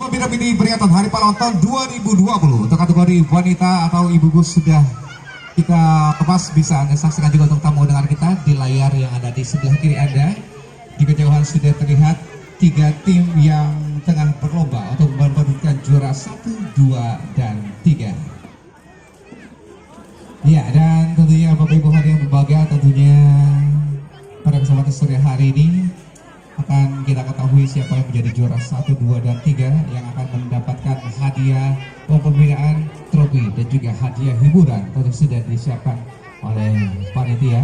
Pemirsa ini peringatan Hari Pahlawan tahun 2020 untuk kategori wanita atau ibu gus sudah kita lepas. Bisa Anda saksikan juga untuk tamu dengar kita di layar yang ada di sebelah kiri Anda. Di kejauhan sudah terlihat 3 tim yang tengah berlomba untuk memperebutkan juara 1, 2, dan 3. Ya, dan tentunya Bapak Ibu hadirin berbahagia, tentunya pada kesempatan sore hari ini akan kita ketahui siapa yang menjadi juara 1, 2, dan 3 yang akan mendapatkan hadiah pembinaan, trofi, dan juga hadiah hiburan tentu sudah disiapkan oleh panitia.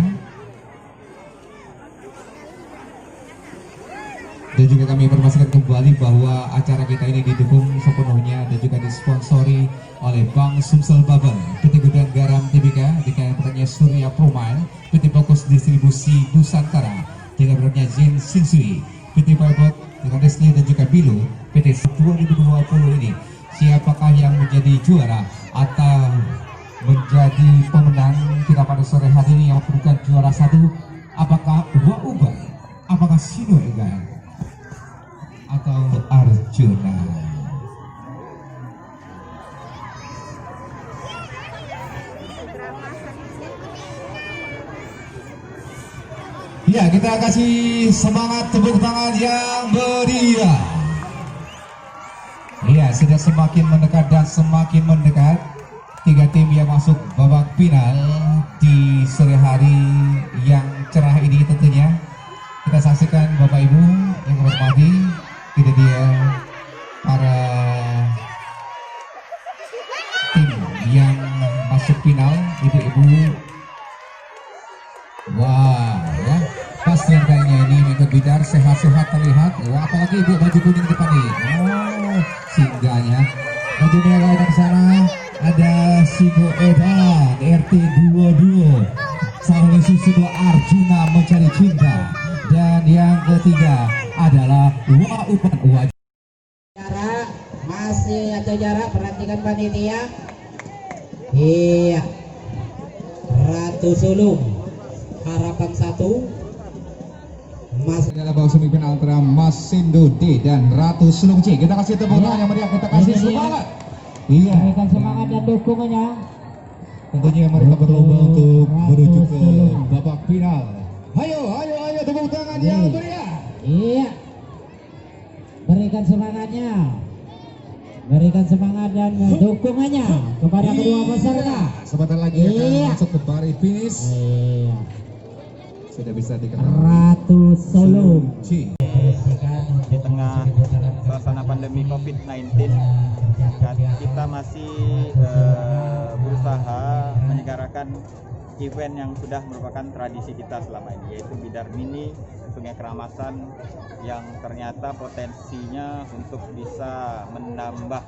Dan juga kami informasikan kembali bahwa acara kita ini didukung sepenuhnya dan juga disponsori oleh Bank Sumsel Babel, PT Gudang Garam Tbk, dengan perannya Surya Promile, PT Fokus Distribusi Nusantara, dengan perannya Jin Shinsui, PT Pivot, dengan Nestle dan juga Bilo. PT 2020 ini siapakah yang menjadi juara atau menjadi pemenang kita pada sore hari ini yang bukan juara 1? Apakah Wauba, apakah Sinoegan, atau Arjuna? Ya, kita kasih semangat tepuk tangan yang meriah. Ya, sudah semakin mendekat dan semakin mendekat 3 tim yang masuk babak final di sore hari yang cerah ini. Tentunya kita saksikan Bapak Ibu yang hormati, ini dia para tim yang masuk final, ibu-ibu. Wah, ya, pas yang kayaknya ini mengikut bidar sehat-sehat terlihat. Wah, apalagi ibu baju kuning depan ini. Oh, singgahnya baju merah di sana ada Sigo Edan RT 22 Saloni Susudo Arjuna Mencari Cinta. Dan yang ketiga adalah Wauban. Jarak masih atau jarak, perhatikan panitia. Iya, Ratu Sulung Harapan 1 masih adalah babak semifinal antara Mas Sindo D dan Ratu Sulung C. Kita kasih tepuk tangan yang meriah, kita kasih semangat. Iya, berikan semangat dan dukungannya. Tentunya mereka berlomba untuk menuju ke babak final. Ayo, tepuk tangan yang meriah. Iya, berikan semangatnya, berikan semangat dan dukungannya kepada kedua peserta. Sebentar lagi akan masuk ke baris finish. Iya. Sudah bisa dikenal Ratu Sulung C. Di tengah suasana pandemi COVID-19, kita masih berusaha menyelenggarakan event yang sudah merupakan tradisi kita selama ini, yaitu Bidar Mini Sungai Keramasan, yang ternyata potensinya untuk bisa menambah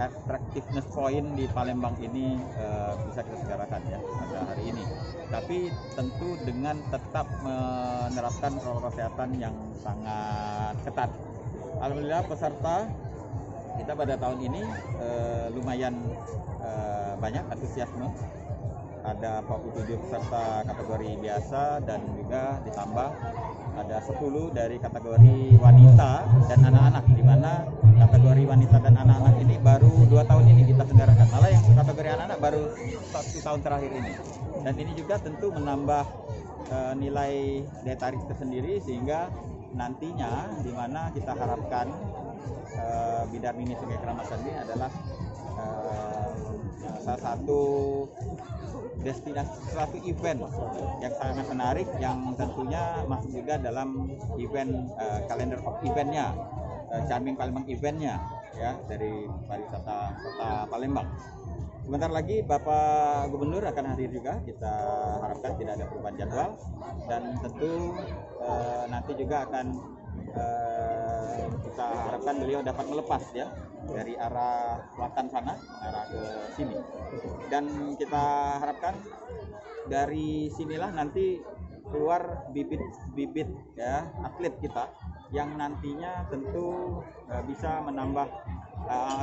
attractiveness point di Palembang ini bisa kita selenggarakan ya pada hari ini. Tapi tentu dengan tetap menerapkan protokol kesehatan yang sangat ketat. Alhamdulillah peserta kita pada tahun ini lumayan banyak antusiasme. Ada 47 peserta kategori biasa dan juga ditambah ada 10 dari kategori wanita dan anak-anak, di mana kategori wanita dan anak-anak ini baru 2 tahun ini kita selenggarakan. Malah yang kategori anak-anak baru 1 tahun terakhir ini. Dan ini juga tentu menambah nilai daya tarik tersendiri, sehingga nantinya di mana kita harapkan Bidar Mini Sungai Keramasan ini adalah salah satu destinasi, suatu event yang sangat menarik, yang tentunya masuk juga dalam event kalender of eventnya, Charming Palembang eventnya ya, dari pariwisata kota Palembang. Sebentar lagi Bapak Gubernur akan hadir juga, kita harapkan tidak ada perubahan jadwal, dan tentu nanti juga akan kita harapkan beliau dapat melepas ya dari arah selatan sana arah ke sini, dan kita harapkan dari sinilah nanti keluar bibit-bibit ya atlet kita yang nantinya tentu bisa menambah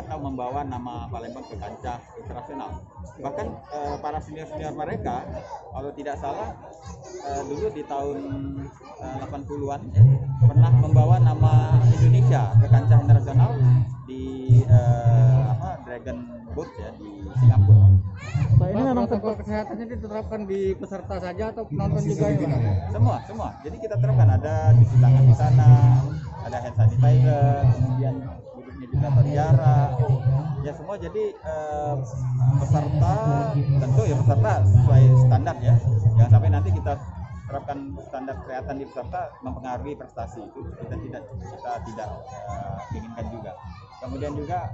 atau membawa nama Palembang ke kancah internasional. Bahkan para senior-senior mereka, kalau tidak salah dulu di tahun 80-an pernah membawa nama Indonesia ke kancah internasional, di Dragon Boat ya di Singapura. Ini memang protokol kesehatannya diterapkan di peserta saja atau penonton juga ya, Pak? Semua. Jadi kita terapkan ada cuci tangan di sana, ada hand sanitizer, kemudian duduknya juga terjarak. Ya semua jadi peserta tentu ya peserta sesuai standar ya. Jangan sampai nanti kita terapkan standar kesehatan di peserta mempengaruhi prestasi, itu kita tidak inginkan juga. Kemudian juga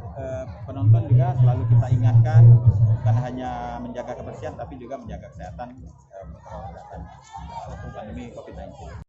penonton juga selalu kita ingatkan bukan hanya menjaga kebersihan tapi juga menjaga kesehatan pandemi COVID-19.